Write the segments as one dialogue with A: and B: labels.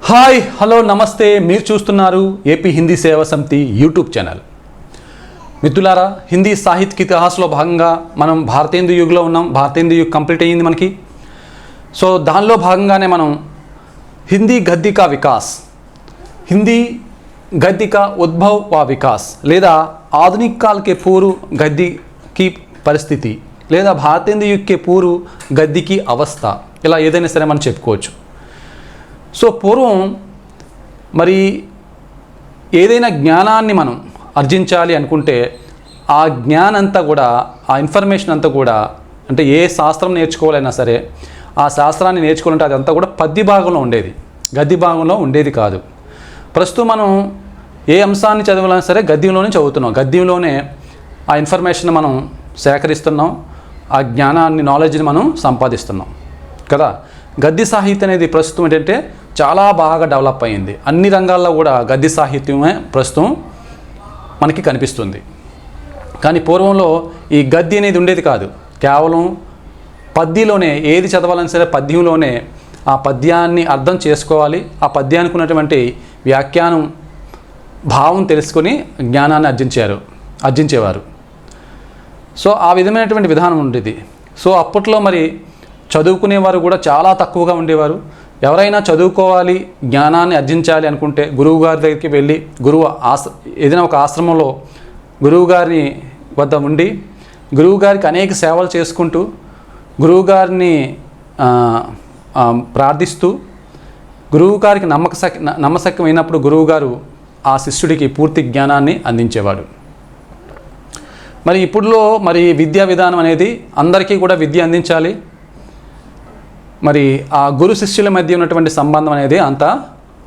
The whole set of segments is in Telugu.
A: హాయ్ హలో నమస్తే, మీరు చూస్తున్నారు ఏపీ హిందీ సేవా సమితి యూట్యూబ్ ఛానల్. మిత్రులారా, హిందీ సాహిత్య ఇతిహాసంలో భాగంగా మనం భారతేందు యుగ్లో ఉన్నాం. భారతేందు యుగ్ కంప్లీట్ అయ్యింది మనకి. సో దానిలో భాగంగానే మనం హిందీ గద్య కా వికాస్, హిందీ गद्य का उद्भव व विकास లేదా आधुनिक काल के पूर्व गद्य की పరిస్థితి లేదా భారతేందు యుగ్ के पूर्व गद्य की అవస్థ, ఇలా ఏదైనా సరే మనం చెప్పుకోవచ్చు. సో పూర్వం మరి ఏదైనా జ్ఞానాన్ని మనం ఆర్జించాలి అనుకుంటే ఆ జ్ఞానంతా కూడా, ఆ ఇన్ఫర్మేషన్ అంతా కూడా, అంటే ఏ శాస్త్రం నేర్చుకోవాలైనా సరే ఆ శాస్త్రాన్ని నేర్చుకోవాలంటే అదంతా కూడా పద్య భాగంలో ఉండేది, గద్య భాగంలో ఉండేది కాదు. ప్రస్తుతం మనం ఏ అంశాన్ని చదవాలన్నా సరే గద్యంలోనే చదువుతున్నాం, గద్యంలోనే ఆ ఇన్ఫర్మేషన్ మనం సేకరిస్తున్నాం, ఆ జ్ఞానాన్ని, నాలెడ్జ్ని మనం సంపాదిస్తున్నాం కదా. గద్య సాహిత్యం అనేది ప్రస్తుతం ఏంటంటే చాలా బాగా డెవలప్ అయ్యింది. అన్ని రంగాల్లో కూడా గద్య సాహిత్యమే ప్రస్తుతం మనకి కనిపిస్తుంది. కానీ పూర్వంలో ఈ గద్య అనేది ఉండేది కాదు, కేవలం పద్యంలోనే ఏది చదవాలని సరే పద్యంలోనే ఆ పద్యాన్ని అర్థం చేసుకోవాలి, ఆ పద్యానికి ఉన్నటువంటి వ్యాఖ్యానం, భావం తెలుసుకొని జ్ఞానాన్ని ఆర్జించేవారు. సో ఆ విధమైనటువంటి విధానం ఉండేది. సో అప్పట్లో మరి చదువుకునేవారు కూడా చాలా తక్కువగా ఉండేవారు. ఎవరైనా చదువుకోవాలి, జ్ఞానాన్ని ఆర్జించాలి అనుకుంటే గురువు గారి దగ్గరికి వెళ్ళి, ఏదైనా ఒక ఆశ్రమంలో గురువు గారిని వద్ద ఉండి గురువు గారికి అనేక సేవలు చేసుకుంటూ గురువుగారిని ప్రార్థిస్తూ గురువు గారికి నమ్మశక్యమైనప్పుడు గురువుగారు ఆ శిష్యుడికి పూర్తి జ్ఞానాన్ని అందించేవాడు. మరి ఇప్పుడులో మరి విద్యా విధానం అనేది అందరికీ కూడా విద్య అందించాలి. మరి ఆ గురు శిష్యుల మధ్య ఉన్నటువంటి సంబంధం అనేది అంత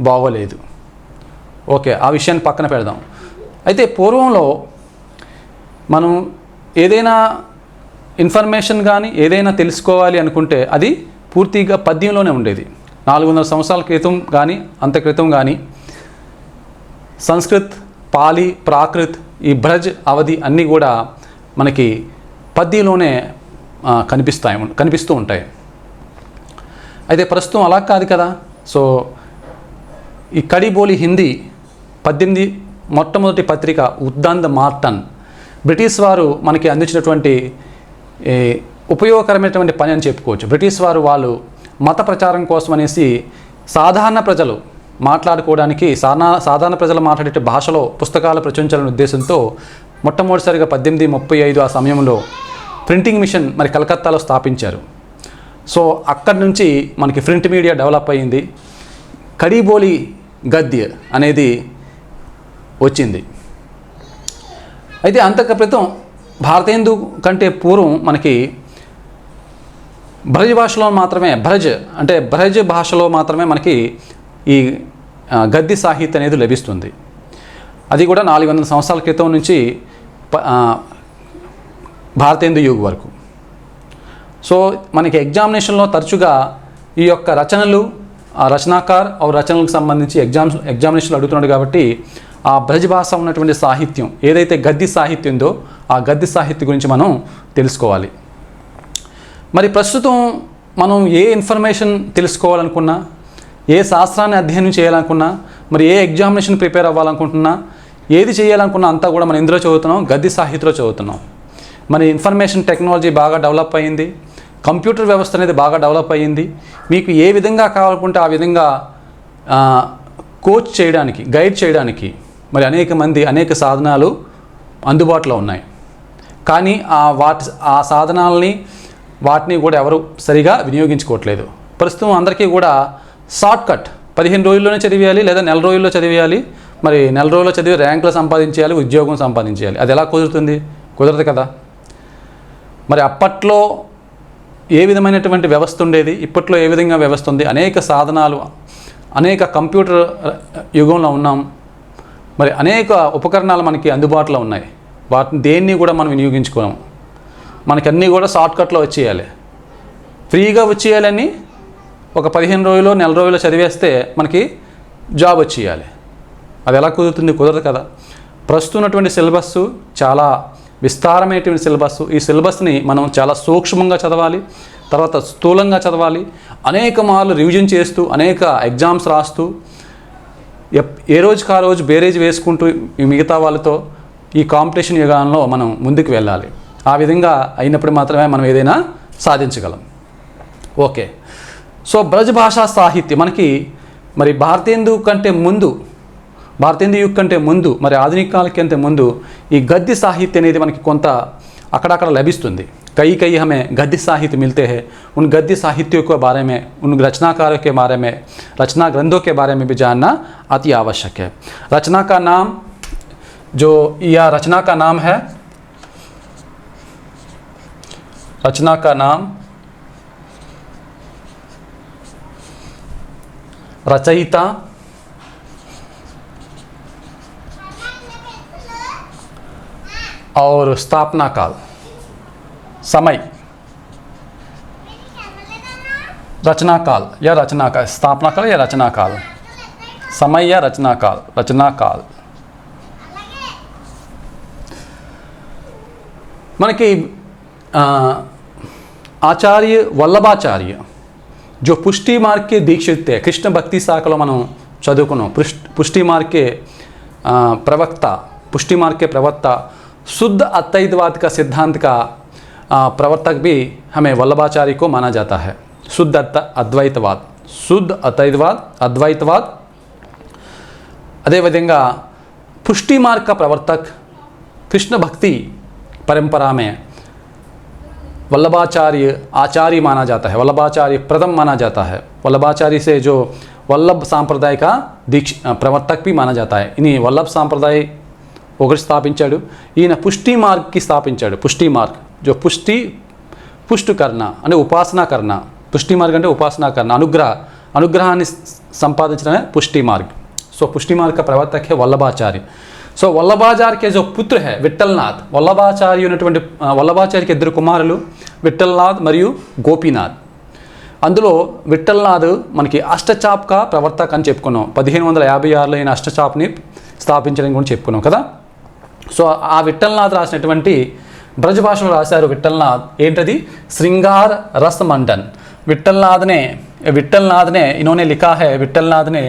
A: బాగోలేదు. ఓకే, ఆ విషయాన్ని పక్కన పెడదాం. అయితే పూర్వంలో మనం ఏదైనా ఇన్ఫర్మేషన్ కానీ ఏదైనా తెలుసుకోవాలి అనుకుంటే అది పూర్తిగా పద్యంలోనే ఉండేది. 400 సంవత్సరాల క్రితం కానీ అంత క్రితం కానీ సంస్కృత్, పాలి, ప్రాకృత్, ఈ బ్రజ్, అవధి అన్నీ కూడా మనకి పద్యంలోనే కనిపిస్తూ ఉంటాయి. అయితే ప్రస్తుతం అలా కాదు కదా. సో ఈ కడిబోలి హిందీ 18 మొట్టమొదటి పత్రిక ఉద్దంద మార్టన్ బ్రిటిష్ వారు మనకి అందించినటువంటి ఉపయోగకరమైనటువంటి పని అని చెప్పుకోవచ్చు. బ్రిటిష్ వాళ్ళు మత ప్రచారం కోసం అనేసి సాధారణ ప్రజలు మాట్లాడుకోవడానికి, సాధారణ ప్రజలు మాట్లాడే భాషలో పుస్తకాలు ప్రచురించాలనే ఉద్దేశంతో మొట్టమొదటిసారిగా 1835 ఆ సమయంలో ప్రింటింగ్ మిషన్ మరి కలకత్తాలో స్థాపించారు. సో అక్కడి నుంచి మనకి ప్రింట్ మీడియా డెవలప్ అయ్యింది. కడిబోలి గద్య అనేది వచ్చింది. అయితే అంతకు క్రితం భారతేందు కంటే పూర్వం మనకి బ్రజ్ భాషలో మాత్రమే, బ్రజ్ భాషలో మాత్రమే మనకి ఈ గద్య సాహిత్యం అనేది లభిస్తుంది. అది కూడా 400 సంవత్సరాల క్రితం నుంచి భారతేందు యుగ్ వరకు. సో మనకి ఎగ్జామినేషన్లో తరచుగా ఈ యొక్క రచనలు, ఆ రచనాకార్ రచనలకు సంబంధించి ఎగ్జామినేషన్లు అడుగుతున్నాడు. కాబట్టి ఆ బ్రజ్ భాష ఉన్నటువంటి సాహిత్యం ఏదైతే గద్య సాహిత్యం ఉందో ఆ గద్య సాహిత్యం గురించి మనం తెలుసుకోవాలి. మరి ప్రస్తుతం మనం ఏ ఇన్ఫర్మేషన్ తెలుసుకోవాలనుకున్నా, ఏ శాస్త్రాన్ని అధ్యయనం చేయాలనుకున్నా, మరి ఏ ఎగ్జామినేషన్ ప్రిపేర్ అవ్వాలనుకుంటున్నా, ఏది చేయాలనుకున్నా అంతా కూడా మనం ఇందులో చదువుతున్నాం, గద్య సాహిత్యంలో చదువుతున్నాం. మరి ఇన్ఫర్మేషన్ టెక్నాలజీ బాగా డెవలప్ అయ్యింది, కంప్యూటర్ వ్యవస్థ అనేది బాగా డెవలప్ అయ్యింది. మీకు ఏ విధంగా కావాలనుకుంటే ఆ విధంగా కోచ్ చేయడానికి, గైడ్ చేయడానికి మరి అనేక సాధనాలు అందుబాటులో ఉన్నాయి. కానీ ఆ సాధనాలని వాటిని కూడా ఎవరు సరిగా వినియోగించుకోవట్లేదు. ప్రస్తుతం అందరికీ కూడా షార్ట్ కట్ 15 రోజుల్లోనే చదివేయాలి, లేదా నెల రోజుల్లో చదివేయాలి. మరి నెల రోజుల్లో చదివి ర్యాంకులు సంపాదించేయాలి, ఉద్యోగం సంపాదించేయాలి. అది ఎలా కుదురుతుంది? కుదరదు కదా. మరి అప్పట్లో ఏ విధమైనటువంటి వ్యవస్థ ఉండేది, ఇప్పట్లో ఏ విధంగా వ్యవస్థ ఉంది? అనేక సాధనాలు, అనేక కంప్యూటర్ యుగంలో ఉన్నాం. మరి అనేక ఉపకరణాలు మనకి అందుబాటులో ఉన్నాయి. వాటిని దేన్ని కూడా మనం వినియోగించుకోము. మనకి అన్నీ కూడా షార్ట్కట్లో వచ్చేయాలి, ఫ్రీగా వచ్చేయాలని ఒక 15 రోజులు, నెల రోజులు చదివేస్తే మనకి జాబ్ వచ్చేయాలి. అది ఎలా కుదురుతుంది? కుదరదు కదా. ప్రస్తుతం ఉన్నటువంటి సిలబస్సు చాలా విస్తారమైనటువంటి సిలబస్సు. ఈ సిలబస్ని మనం చాలా సూక్ష్మంగా చదవాలి. తర్వాత స్థూలంగా చదవాలి, అనేక మార్లు రివిజన్ చేస్తూ అనేక ఎగ్జామ్స్ రాస్తూ ఏ రోజుకి ఆ రోజు బేరేజ్ వేసుకుంటూ ఈ మిగతా వాళ్ళతో ఈ కాంపిటీషన్ యుగాల్లో మనం ముందుకు వెళ్ళాలి. ఆ విధంగా అయినప్పుడు మాత్రమే మనం ఏదైనా సాధించగలం. ఓకే, సో బ్రజ్ భాషా సాహిత్యం మనకి మరి భారతీయ యుగ్ కంటే ముందు మరి ఆధునిక కాలం కంటే ముందు ఈ గద్య సాహిత్యం అనేది మనకి కొంత అక్కడక్కడ లభిస్తుంది. कई कई हमें गद्य साहित्य मिलते हैं. उन गद्य साहित्यों के बारे में, उन रचनाकारों के बारे में, रचना ग्रंथों के बारे में भी जानना अति आवश्यक है. रचना का नाम जो या रचना का नाम है, रचना का नाम रचयिता, और स्थापना काल, समय, रचना काल या रचना काल, स्थापना काल या रचना काल, समय या रचना काल, रचना काल. मन की आचार्य वल्लभाचार्य जो पुष्टि मार्ग के दीक्षित थे, कृष्ण भक्ति शाखలో మనం చదువుకున్నాం. पुष्टि मार्ग के प्रवक्ता, पुष्टि मार्ग के प्रवक्ता, शुद्ध अद्वैतवाद का सिद्धांत का प्रवर्तक भी हमें वल्लभाचार्य को माना जाता है. शुद्ध अद्वैतवाद, शुद्ध अद्वैतवाद. अदेविधंगा पुष्टि मार्ग का प्रवर्तक, कृष्ण भक्ति परंपरा में वल्लभाचार्य आचार्य माना जाता है. वल्लभाचार्य प्रथम माना जाता है. वल्लभाचार्य से जो वल्लभ सांप्रदाय का प्रवर्तक भी माना जाता है. इन्हीं वल्लभ सांप्रदाय ఒకటి స్థాపించాడు. ఈయన పుష్టి మార్గ్కి స్థాపించాడు. పుష్టి మార్గ్ जो పుష్టి కర్ణ అంటే ఉపాసనా కర్ణ. పుష్టి మార్గ్ అంటే ఉపాసనా కర్ణ, అనుగ్రహాన్ని సంపాదించడమే పుష్టి మార్గ్. సో పుష్టి మార్గ్ का प्रवर्तक है वल्लभाचार्य. సో వల్లభాచార్య के जो पुत्र है విఠలనాథ్, వల్లభాచార్య ఉన్నటువంటి వల్లభాచార్యకి ఇద్దరు కుమారులు విఠలనాథ్ మరియు గోపీనాథ్. అందులో విఠలనాథ్ మనకి అష్టచాప్కా ప్రవర్తక అని చెప్పుకున్నాం. 1556లో ఈయన అష్టచాప్ని స్థాపించడం గురించి చెప్పుకున్నాం కదా. సో ఆ విఠలనాథ్ రాసినటువంటి ब्रज భాషలో రాశారు విఠలనాథ్. ఏంటది? श्रृंगार रस मंडन. विठलनाथ ने इन्होंने लिखा है, विठलनाथ ने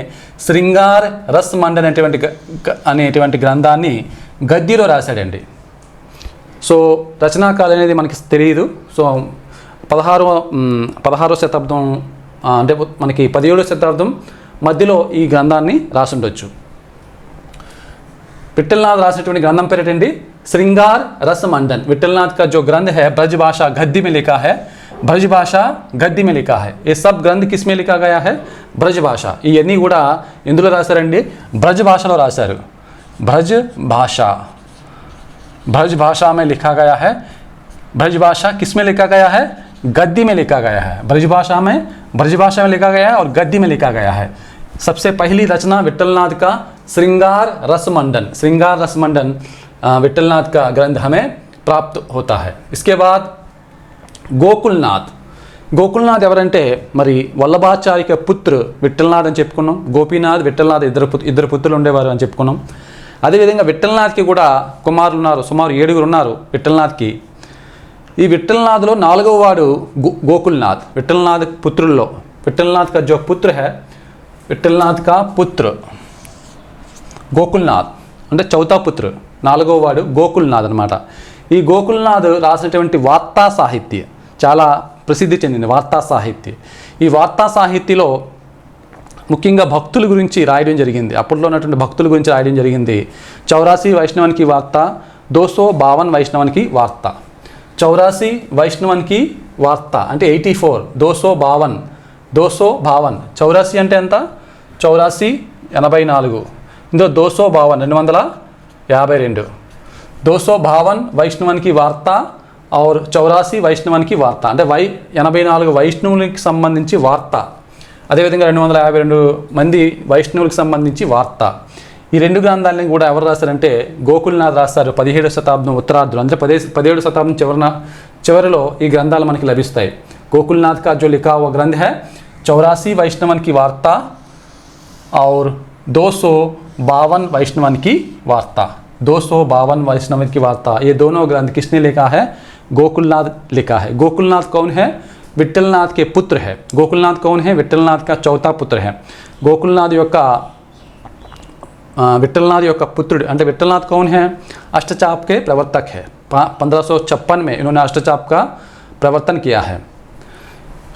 A: श्रृंगार रस मंडन అనేటువంటి గ్రంథాన్ని గద్యలో రాశాడండి. సో రచనాకాలం అనేది మనకి తెలియదు. సో 16వ శతాబ్దం అంటే మనకి 17వ శతాబ్దం మధ్యలో ఈ గ్రంథాన్ని రాసి ఉండొచ్చు. विठलनाथ रासिनటువంటి ग्रंथम पेरेटंडी श्रृंगार रस मंडन. विठलनाथ का जो ग्रंथ है ब्रज भाषा गद्य में लिखा है. ब्रज भाषा गद्य में लिखा है. ये सब ग्रंथ किस में लिखा गया है? ब्रज भाषा. इवన్నీ కూడా ఎందులో రాశారండి? ब्रज భాషలో రాశారు. ब्रज भाषा में लिखा गया है. ब्रज भाषा किस में लिखा गया है? गद्य में लिखा गया है. ब्रज भाषा में लिखा गया है और गद्य में लिखा गया है. सबसे पहली रचना विठलनाथ का श्रृंगार रस मंडन विठलनाथ का ग्रंथ हमें प्राप्त होता है. इसके बाद గోకుల్నాథ్ ఎవరంటే మరి వల్లభాచార్య పుత్ర విఠలనాథ్ అని చెప్పుకున్నాం. గోపీనాథ్, విఠలనాథ్ ఇద్దరు పుత్రులు ఉండేవారు అని చెప్పుకున్నాం. అదేవిధంగా విఠలనాథ్కి కూడా కుమారులు ఉన్నారు. సుమారు 7 ఉన్నారు విఠలనాథ్కి. ఈ విఠలనాథ్లో 4వ వాడు గోకుల్నాథ్. విఠలనాథ్ పుత్రుల్లో విఠలనాథ్ का जो पुत्र है, విఠలనాథ్ का पुत्र గోకుల్నాథ్ అంటే చౌతా పుత్ర, 4వ వాడు గోకుల్నాథ్ అనమాట. ఈ గోకుల్నాథ్ రాసినటువంటి వార్తా సాహిత్య చాలా ప్రసిద్ధి చెందింది. వార్తా సాహిత్య. ఈ వార్తా సాహిత్యలో ముఖ్యంగా భక్తుల గురించి రాయడం జరిగింది. అప్పట్లో ఉన్నటువంటి భక్తుల గురించి రాయడం జరిగింది. 84 వైష్ణవన్ की वार्ता, 252 వైష్ణవన్ की वार्ता. 84 వైష్ణవన్ की वार्ता అంటే 84, 252. 84 అంటే ఎంత? 84 84. ఇందులో 252 252. 252 వైష్ణవన్ की वार्ता और 84 వైష్ణవన్ की वार्ता అంటే 84 వైష్ణవులకి సంబంధించి వార్త. అదేవిధంగా 252 మంది వైష్ణవులకు సంబంధించి వార్త. ఈ 2 గ్రంథాలను కూడా ఎవరు రాశారంటే గోకుల్నాథ్ రాస్తారు. 17వ శతాబ్దం ఉత్తరార్ధంలో అంటే 17వ శతాబ్దం చివరిలో ఈ గ్రంథాలు మనకి లభిస్తాయి. గోకుల్నాథ్ का जो लिखा हुआ ग्रंथ है 84 వైష్ణవన్ की वार्ता और 252 वैष्णवन की वार्ता. 252 वैष्णवन की वार्ता. ये दोनों ग्रंथ किसने लिखा है? गोकुलनाथ लिखा है. गोकुलनाथ कौन है? विठलनाथ के पुत्र है. गोकुलनाथ कौन है? विठलनाथ का चौथा पुत्र है. गोकुलनाथ యొక్క विट्ठलनाथ యొక్క पुत्रुడు అంటే विट्ठलनाथ कौन है? अष्टचाप के प्रवर्तक है। 1556 में इन्होंने अष्टचाप का प्रवर्तन किया है।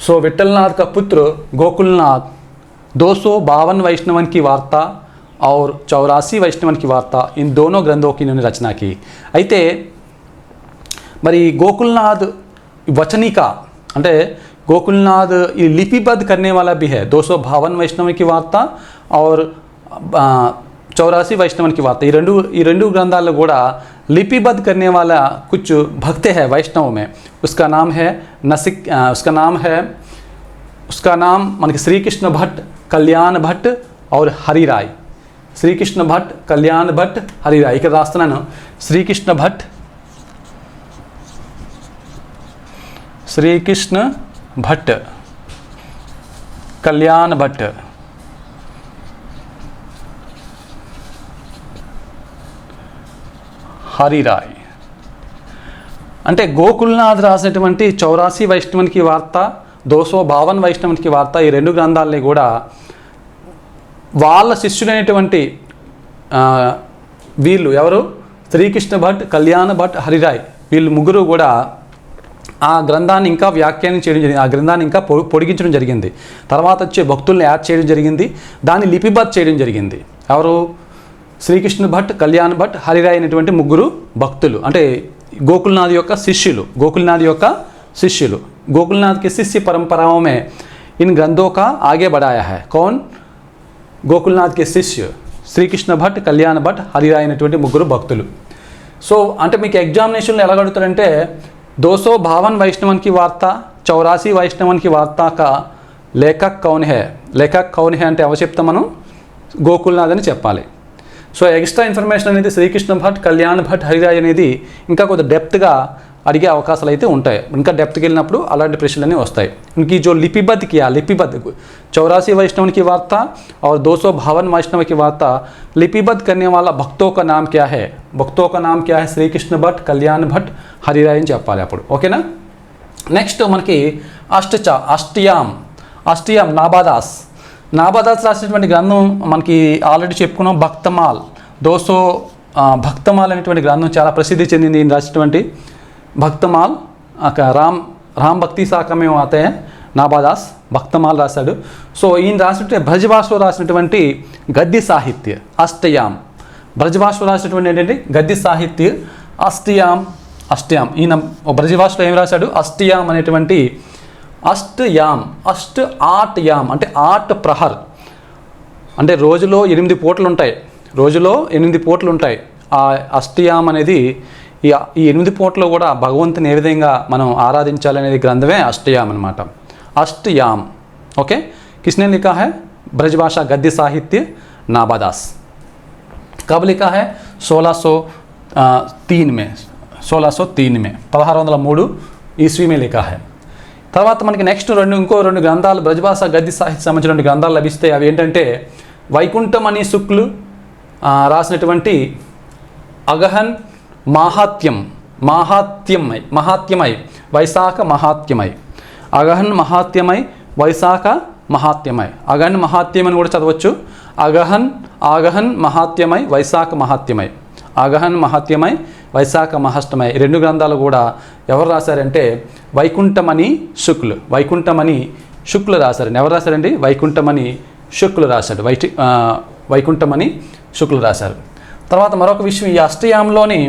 A: सो विट्ठलनाथ का पुत्र गोकुलनाथ 252 वैष्णवन की वार्ता और 84 वैष्णवन की वार्ता, इन दोनों ग्रंथों की इन्होंने रचना की। అయితే మరి गोकुलनाथ वचनिका అంటే गोकुलनाथ ये लिपिबद्ध करने वाला भी है। 252 वैष्णव की वार्ता और 84 वैष्णवन की वार्ता, ఈ రెండు గ్రంథాల్లో కూడా लिपिबद्ध करने वाला कुछ भक्त है वैष्णव में। उसका नाम మనకి శ్రీకృష్ణ భట్, కళ్యాణ్ భట్ और హరిరాయ్। శ్రీకృష్ణ భట్, కళ్యాణ్ భట్, హరిరాయ్। ఇక్కడ రాస్తున్నాను శ్రీకృష్ణ భట్, శ్రీకృష్ణ భట్, కళ్యాణ్ భట్, హరిరాయ్। అంటే గోకుల్నాథ్ రాసినటువంటి 84 వైష్ణవునికి వార్త, 252 వైష్ణవునికి వార్త, ఈ రెండు గ్రంథాలని కూడా వాళ్ళ శిష్యులైనటువంటి వీళ్ళు ఎవరు? శ్రీకృష్ణ భట్, కళ్యాణ భట్, హరిరాయ్, వీళ్ళు ముగ్గురు కూడా ఆ గ్రంథాన్ని ఇంకా వ్యాఖ్యానం చేయడం జరిగింది, ఆ గ్రంథాన్ని ఇంకా పొడిగించడం జరిగింది। తర్వాత వచ్చే భక్తుల్ని యాడ్ చేయడం జరిగింది, దాన్ని లిపిబద్ధ చేయడం జరిగింది। ఎవరు? శ్రీకృష్ణ భట్, కళ్యాణ్ భట్, హరిరాయ్ అనేటువంటి ముగ్గురు భక్తులు, అంటే गोकुलनाथ యొక్క శిష్యులు। गोकुलनाथ की शिष्य परंपराओं में इन ग्रंथों का आगे बढ़ाया है। कौन? गोकुलनाथ के शिष्य శ్రీకృష్ణ భట్, కళ్యాణ్ భట్, హరిరాయ్ అనేటువంటి ముగ్గురు భక్తులు। సో అంటే మీకు ఎగ్జామినేషన్లో ఎలా అడుగుతారంటే 252 वैष्णवन की वार्ता, 84 वैष्णवन की वार्ता का लेखक कौन है? लेखक कौन है అంటే ఎవరు చెప్తాం మనం? గోకుల్నాథ్ అని చెప్పాలి। సో ఎక్స్ట్రా ఇన్ఫర్మేషన్ అనేది శ్రీకృష్ణ భట్, కళ్యాణ్ భట్, హరిరాయ్ అనేది ఇంకా కొద్దిగా డెప్త్గా అడిగే అవకాశాలు అయితే ఉంటాయి। ఇంకా డెప్త్కి వెళ్ళినప్పుడు అలాంటి ప్రశ్నలన్నీ వస్తాయి। इनकी जो लिपिबद्ध 84 वैष्णव की वार्ता और 252 वैष्णव की वार्ता लिपिबद्ध करने वाला भक्तों का नाम क्या है? भक्तों का नाम क्या है? శ్రీకృష్ణ భట్, కళ్యాణ్ భట్, హరిరాయ్ అని చెప్పాలి అప్పుడు। ఓకేనా? నెక్స్ట్ మనకి అష్టయాం నాబాదాస్ రాసినటువంటి గ్రంథం మనకి ఆల్రెడీ చెప్పుకున్నాం। భక్తమాల్ అనేటువంటి గ్రంథం చాలా ప్రసిద్ధి చెందింది। ఈయన రాసినటువంటి భక్తమాల్ రామ్ భక్తి శాఖ మేము ఆతే నాబాదాస్ భక్తమాల్ రాశాడు। సో ఈయన రాసినటువంటి బ్రజభాషలో రాసినటువంటి గద్య సాహిత్య అష్టయాం, బ్రజభాషలో రాసినటువంటి ఏంటంటే గద్య సాహిత్య అష్టయాం। ఈయన బ్రజభాషలో ఏం రాశాడు? అష్టయాం అనేటువంటి ఆట్ యామ్ అంటే 8 ప్రహర్, అంటే రోజులో 8 పూటలు ఉంటాయి। ఆ అష్టయాం అనేది ఈ 8 పూటలు కూడా భగవంతుని ఏ విధంగా మనం ఆరాధించాలనేది గ్రంథమే అష్టయాం అనమాట। అష్టయాం ఓకే। किसने लिखा है? ब्रजभाषा गद्य साहित्य नाबादास। कब लिखा है? 1603 में 1603 ईस्वी में लिखा है। తర్వాత మనకి నెక్స్ట్ ఇంకో రెండు గ్రంథాలు బ్రజభాష గద్య సాహిత్య సంబంధించిన 2 గ్రంథాలు లభిస్తాయి। అవి ఏంటంటే వైకుంఠమణి శుక్లు రాసినటువంటి అగహన్ మహాత్మ్యమై వైశాఖ మహాత్మ్యమై, అగహన్ మహాత్మ్యమై, వైశాఖ మహాత్మ్యమై, అగహన్ మహాత్మ్యం అని కూడా చదవచ్చు। ఆగహన్ మహాత్మ్యమై, వైశాఖ మహాత్మ్యమై, ఆగహన్ మహాత్మ్యమై, వైశాఖ మహాష్టమై, 2 గ్రంథాలు కూడా ఎవరు రాశారంటే వైకుంఠమణి శుక్లు రాశారండి। ఎవరు రాశారండి? వైకుంఠమణి శుక్లు రాశాడు। వైకుంఠమణి శుక్లు రాశారు। తర్వాత మరొక విషయం, ఈ అష్టయామ్లోని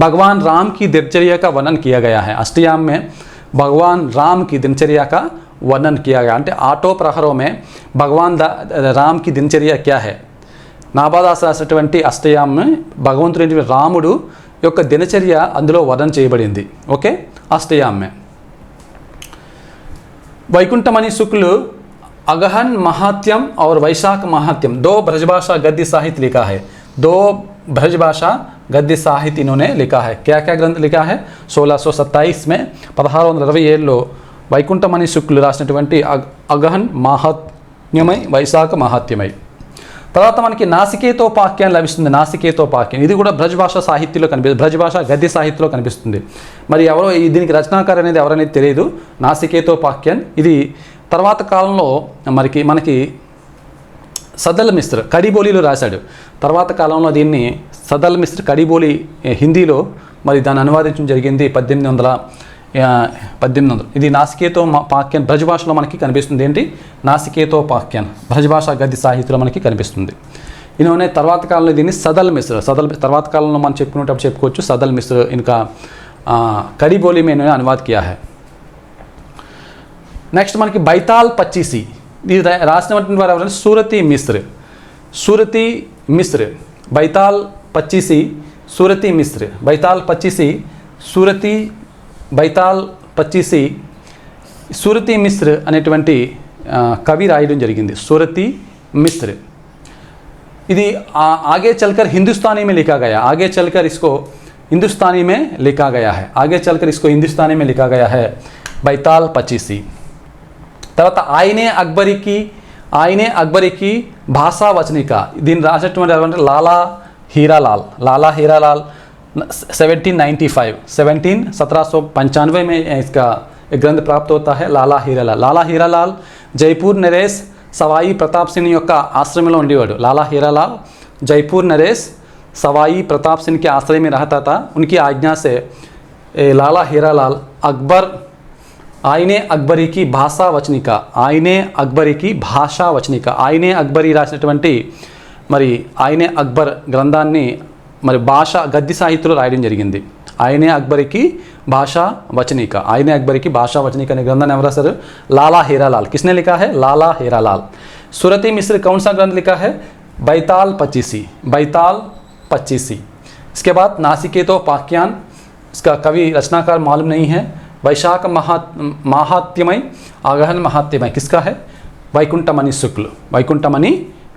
A: भगवान राम की दिनचर्या का वर्णन किया गया है। अष्टयाम में भगवान राम की दिनचर्या का वर्णन किया गया, అంటే 8 ప్రహరోं में भगवान राम की दिनचर्या क्या है? నాబాదాస్ రాసినటువంటి అష్టయాం భగవంతుడి రాముడు యొక్క దినచర్య అందులో వర్ణన చేయబడింది। ఓకే, అష్టయాం में వైకుంఠమణి శుక్లు अगहन महात्यम और वैशाख महात्यम 2 ब्रजभाषा गद्य साहित्य लिखा है। 2 ब्रजभाषा गद्य साहित्य इन्होंने लिखा है। क्या क्या ग्रंथ लिखा है? 1627 में 1627లో వైకుంఠమణి శుక్లు రాసినటువంటి అగహన్ మహాత్మ్యమై, వైశాఖ మహాత్మ్యమై। తర్వాత మనకి నాసికేతోపాఖ్యానం లభిస్తుంది। నాసికేతోపాఖ్యానం ఇది కూడా బ్రజభాషా సాహిత్యంలో కనిపిస్తుంది, బ్రజభాషా గద్య సాహిత్యంలో కనిపిస్తుంది। మరి ఎవరో దీనికి రచనాకారు అనేది ఎవరనేది తెలియదు। నాసికేతోపాఖ్యానం ఇది తర్వాత కాలంలో మనకి సదల్ మిశ్ర కడిబోలిలో రాశాడు. తర్వాత కాలంలో దీన్ని సదల్ మిశ్ర కడిబోలి హిందీలో మరి దాన్ని అనువాదించడం జరిగింది 1800. ఇది నాసికేతో పాక్యాన్ బ్రజ్ భాషలో మనకి కనిపిస్తుంది. ఏంటి నాసికేతో పాక్యాన్ బ్రజ్ భాష గద్య సాహిత్యంలో మనకి కనిపిస్తుంది. ఇన్होंने తర్వాత కాలంలో దీన్ని సదల్ మిశ్ర తర్వాత కాలంలో మనం చెప్పుకోవచ్చు సదల్ మిశ్ర ఇంకా कड़ी बोली में इन्होंने अनुवाद किया है. నెక్స్ట్ మనకి బైతాల్ పచ్చీసి ఇది రాసినటువంటి వారు ఎవరంటే సూరతి మిశ్ర బైతాల్ పచ్చీసి సూరతి మిశ్ర అనేటువంటి కవి రాయడం జరిగింది. సూరతి మిశ్ర ఇది आगे चलकर हिंदुस्तानी में लिखा गया इसको हिंदुस्तानी में लिखा गया है बैताल पचीसी. తర్వాత आईने अकबरी की भाषा वचनिक దీన్ని రాసినటువంటి ఎవరంటే లాలా హీరాలాల్ 1795 में इसका ग्रंथ प्राप्त होता है. लाला हीरालाल जयपुर नरेश सवाई प्रताप सिंह యొక్క ఆశ్రమంలో ఉండేవాడు. లాలా हीरालाल जयपुर नरेश सवाई प्रताप सिंह के आश्रय में रहता था. उनकी आज्ञा से लाला हीरालाल आईने अकबरी की भाषा वचनिका आईने अकबरी రాసినటువంటి మరి ఆయినే అక్బర్ గ్రంథాన్ని మరి గద్య సాహిత్యంలో రాయడం జరిగింది. आईने अकबरी की भाषा वचनिक अने ग्रंथाన్ని ఎవరు రాశారు? लाला हीरालाल. किसने लिखा है? लाला हीरालाल. सूरती मिश्र कौन सा ग्रंथ लिखा है? बैताल पचीसी. इसके बाद नासिकेतो पाक्यान, इसका कवि रचनाकार मालूम नहीं है. वैशाख महात्म्यमय आगहन महात्म्यमय किसका है? వైకుంఠమణి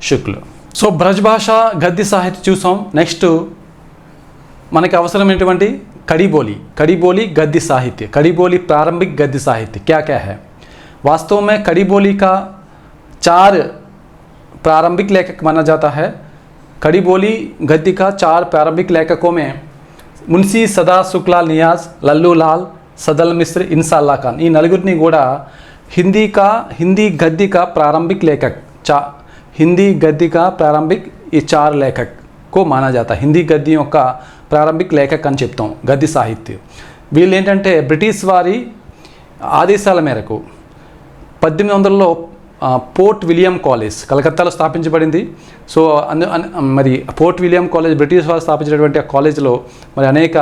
A: శుక్ల. సో బ్రజ్ భాష గద్య సాహిత్యం చూసాం. నెక్స్ట్ మనకి అవసరమైనటువంటి कड़ी गद्य साहित्य प्रारंभिक गद्य साहित्य क्या है? वास्तव में कड़ी बोली का 4 प्रारंभिक लेखक माना जाता है. कड़ी बोली गद्य का 4 प्रारंभिक लेखकों में मुंशी सदा सुखलाल नियाज, लल्लू लाल, सदल मिश्र, इंसाल्ला खान ఈ నలుగురిని కూడా हिंदी गद्य का प्रारंभिक लेखक ये 4 लेखक को माना जाता है. हिंदी गद्यों का ప్రారంభిక లేఖక్ అని చెప్తాం గద్య సాహిత్యం. వీళ్ళు ఏంటంటే బ్రిటిష్ వారి ఆదేశాల మేరకు 1800లో పోర్ట్ విలియం కాలేజ్ కలకత్తాలో స్థాపించబడింది. సో మరి పోర్ట్ విలియం కాలేజ్ బ్రిటిష్ వారు స్థాపించినటువంటి ఆ కాలేజీలో మరి అనేక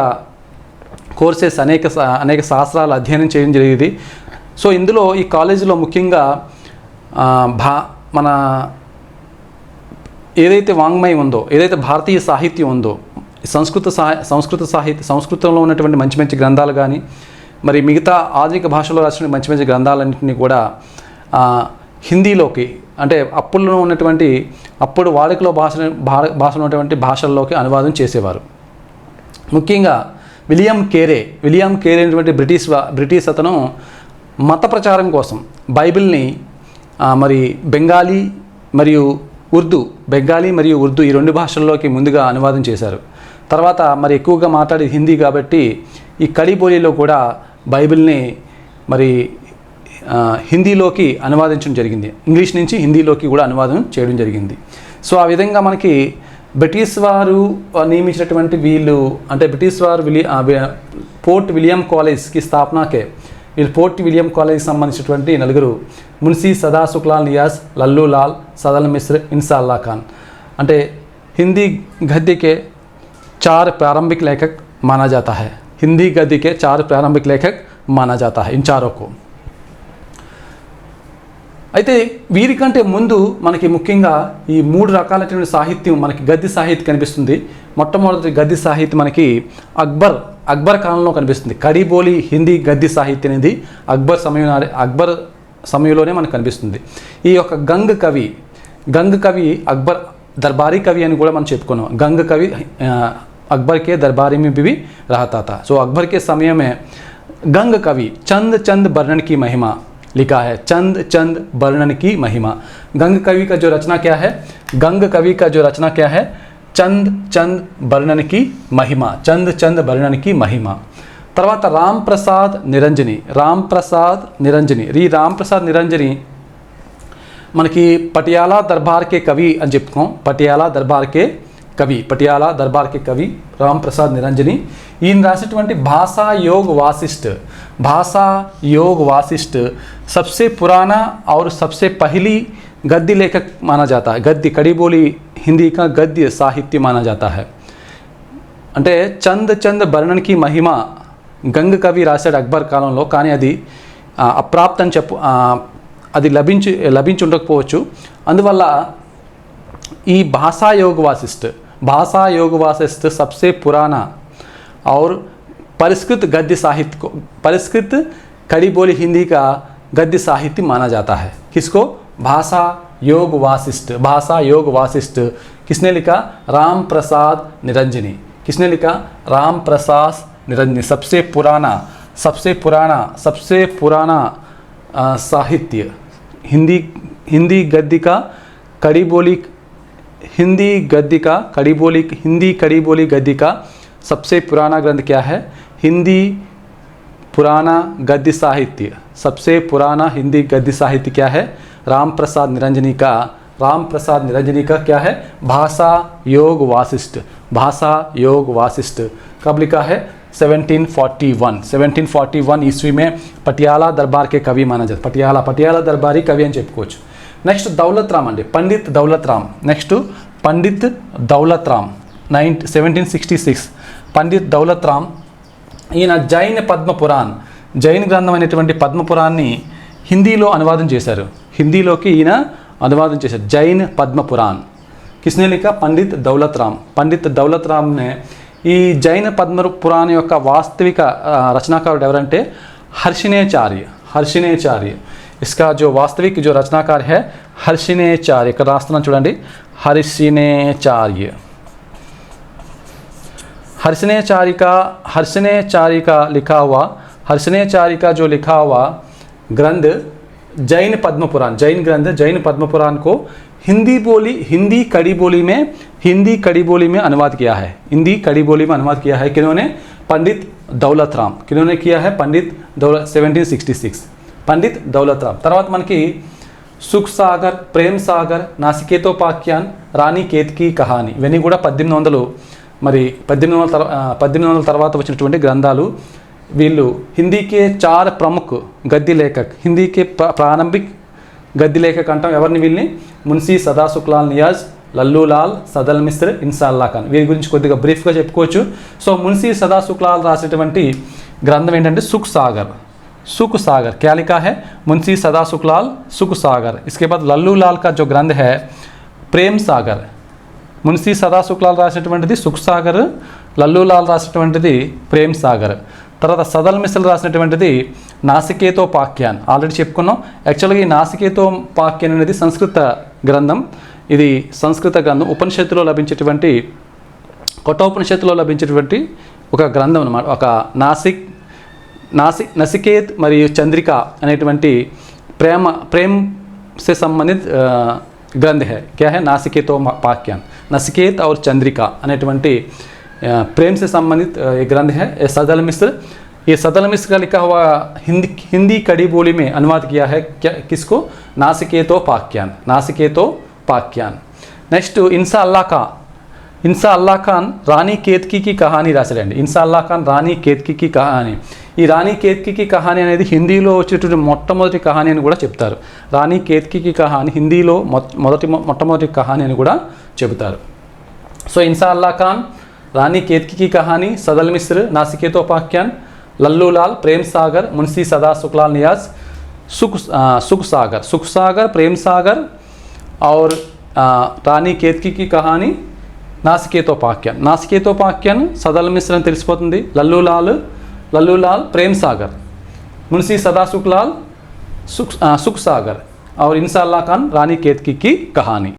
A: కోర్సెస్ అనేక శాస్త్రాలు అధ్యయనం చేయడం జరిగింది. సో ఇందులో ఈ కాలేజీలో ముఖ్యంగా మన ఏదైతే వాంగ్మయం ఉందో, ఏదైతే భారతీయ సాహిత్యం ఉందో, సంస్కృత సాహిత్య సంస్కృతంలో ఉన్నటువంటి మంచి గ్రంథాలు కానీ మరి మిగతా ఆధునిక భాషలో రాసిన మంచి గ్రంథాలన్నింటినీ కూడా హిందీలోకి అంటే అప్పుడు వాడుకలో భాషలో ఉన్నటువంటి భాషల్లోకి అనువాదం చేసేవారు. ముఖ్యంగా విలియం కేరే అనేటువంటి బ్రిటిష్ అతను మత ప్రచారం కోసం బైబిల్ని మరి బెంగాలీ మరియు ఉర్దూ ఈ 2 భాషల్లోకి ముందుగా అనువాదం చేశారు. తర్వాత మరి ఎక్కువగా మాట్లాడేది హిందీ కాబట్టి ఈ కడి బోలీలో కూడా బైబిల్ని మరి హిందీలోకి అనువాదించడం జరిగింది. ఇంగ్లీష్ నుంచి హిందీలోకి కూడా అనువాదం చేయడం జరిగింది. సో ఆ విధంగా మనకి బ్రిటిష్ వారు నియమించినటువంటి వీళ్ళు అంటే బ్రిటిష్ వారు పోర్ట్ విలియం కాలేజ్కి స్థాపనకే వీళ్ళు పోర్ట్ విలియం కాలేజ్కి సంబంధించినటువంటి 4 మున్సీ సదా సుఖ్లాల్ నియాజ్, లల్లూ లాల్, సదల్ మిశ్ర, इंसाल्ला खान అంటే हिंदी गद्य के 4 प्रारंभिक लेखक माना जाता है. हिंदी गद्य के 4 प्रारंभिक लेखक माना जाता है इन चारों को. అయితే వీరికంటే ముందు మనకి ముఖ్యంగా ఈ 3 రకాలైన సాహిత్యం మనకి గద్య సాహిత్యం కనిపిస్తుంది. మొట్టమొదటి గద్య సాహిత్యం మనకి అక్బర్ కాలంలో కనిపిస్తుంది. కడి బోలి హిందీ గద్య సాహిత్యం అనేది అక్బర్ సమయంలోనే మనకు కనిపిస్తుంది. ఈ యొక్క గంగ్ కవి అక్బర్ दरबारी कवि అని కూడా మనం చెప్పుకున్నాం. गंग कवि अकबर के दरबारी में भी रहता था. सो अकबर के समय में गंग कवि चंद वर्णन की महिमा लिखा है. चंद वर्णन की महिमा. गंग कवि का जो रचना क्या है? चंद वर्णन की महिमा. తర్వాత राम प्रसाद निरंजनी. ఈ राम प्रसाद निरंजनी మనకి పటియాలా దర్బార్ కే కవి అని చెప్పుకోం. పటియాలా దర్బార్ కే కవి రామ్ ప్రసాద్ నిరంజని. ఈయన రాసినటువంటి భాషా योग वासिष्ठ सबसे पुराना और सबसे पहली गद्य लेखक माना जाता है. गद्य कड़ी बोली हिंदी का गद्य साहित्य माना जाता है. అంటే చంద్ బర్ణన్కి మహిమ గంగ కవి రాశాడు అక్బర్ కాలంలో, కానీ అది అప్రాప్త అని అది లభించి ఉండకపోవచ్చు. అందువల్ల ఈ భాషా योग वासिष्ठ सबसे पुराना और परिष्कृत कड़ी बोली हिंदी का गद्य साहित्य माना जाता है. किसको? भाषा योग वासिष्ठ किसने लिखा? राम प्रसाद निरंजनी. किसने लिखा? राम प्रसाद निरंजनी. सबसे पुराना साहित्य हिंदी गद्य का कड़ी बोली गद्य का सबसे पुराना ग्रंथ क्या है? हिंदी पुराना गद्य साहित्य. सबसे पुराना हिंदी गद्य साहित्य क्या है? राम प्रसाद निरंजनी का क्या है? भाषा योग वासिष्ठ. कब लिखा है? 1741 ईस्वी में पटियाला दरबार के कवि माना जाता. पटियाला दरबारी कवि అని చెప్పుకోవచ్చు. నెక్స్ట్ దౌలత్ రామ్ అండి, పండిత్ దౌలత్ రామ్. నెక్స్ట్ పండిత్ దౌలత్ రామ్ 1766. పండిత్ దౌలత్ రామ్ ఈయన జైన్ గ్రంథం అనేటువంటి పద్మపురాన్ని హిందీలో అనువాదం చేశారు. హిందీలోకి ఈయన అనువాదం చేశారు జైన్ పద్మపురాణ్. కిస్నే లిఖా? పండిత్ దౌలత్ రామ్ నే ఈ జైన పద్మపురాణ యొక్క వాస్తవిక రచనాకారుడు ఎవరంటే హర్షినేచార్య. इसका जो वास्तविक जो रचनाकार है हर्षिनेचार्य. ఇక్కడ రాస్తున్నాను చూడండి, हर्षिनेचार्य का जो लिखा हुआ ग्रंथ जैन पद्मपुराण को हिंदी कड़ी बोली में अनुवाद किया है. किन्होंने? पंडित दौलत राम. किन्होंने किया है? पंडित दौलत 1766 पंडित दौलत राम. తర్వాత మనకి సుఖ్ సాగర్, ప్రేమ్ సాగర్, నాసికేతోపాఖ్యాన్, రాణి కేతకీ కహాని ఇవన్నీ కూడా 1800 తర్వాత వచ్చినటువంటి గ్రంథాలు. వీళ్ళు हिंदी के 4 प्रमुख गद्य लेखक, हिंदी के प्रारंभिक गद्य लेखक అంటాం ఎవరిని? వీళ్ళని మున్సీ సదా శుక్లాల్ నియాజ్, లల్లూలాల్, సదల్ మిశ్ర, ఇన్సాల్లా ఖాన్. వీరి గురించి కొద్దిగా బ్రీఫ్గా చెప్పుకోవచ్చు. సో మున్సీ సదా శుక్లాల్ రాసినటువంటి గ్రంథం ఏంటంటే सुख सागर. क्या लिखा है? मुंशी सदा शुक्लाल सुख सागर. इसके बाद लल्लूलाल का जो ग्रंथ है प्रेम सागर. मुंशी सदा शुक्लाल రాసినటువంటిది సుఖ్ సాగర్, లల్లులాల్ రాసినటువంటిది ప్రేమ్ సాగర్. తర్వాత సదల్ మిశ్ర రాసినటువంటిది నాసికేతోపాఖ్యాన్. ఆల్రెడీ చెప్పుకున్నాం. యాక్చువల్గా ఈ నాసికేతోపాఖ్యాన్ అనేది సంస్కృత గ్రంథం. ఇది సంస్కృత గ్రంథం. ఉపనిషత్తులో లభించేటువంటి కఠోపనిషత్తులో లభించేటువంటి ఒక గ్రంథం అన్నమాట. ఒక नसिकेत మరియు चंद्रिका అనేటువంటి प्रेम से संबंधित ग्रंथ है. क्या है? नासिकेतोपाख्यान. नसिकेत और चंद्रिका అనేటువంటి प्रेम से संबंधित एक ग्रंथ है. सदल मिश्र का लिखा हुआ हिंदी कड़ी बोली में अनुवाद किया है. किसको? नासिकेतोपाख्यान. नेक्स्ट इंसा अल्लाह खान रानी केतकी की कहानी రాశాడండి. इंसा अल्लाह खान रानी केतकी की कहानी. ఈ రాణి కేతకీ కహాని అనేది హిందీలో వచ్చేటువంటి మొట్టమొదటి కహాని అని కూడా చెప్తారు. రాణి కేతకీ కహాని హిందీలో మొట్టమొదటి కహాని అని కూడా చెబుతారు. సో ఇన్సా అల్లా ఖాన్, రాణి కేతకీ కహాని, సదల్ మిశ్ర, నాసికేతోపాఖ్యాన్, లల్లులాల్, ప్రేమ్ సాగర్, మున్సీ సదా శుక్లాల్ నియాజ్, सुख सागर, प्रेम सागर और रानी केतकी की कहानी, नासिकेतोपाख्यान सदल मिश्र అని తెలిసిపోతుంది. लल्लूलाल प्रेम सागर, मुंशी सदा शुक्लाल सुख सागर और इंसा अल्लाह खान रानी केतकी की कहानी.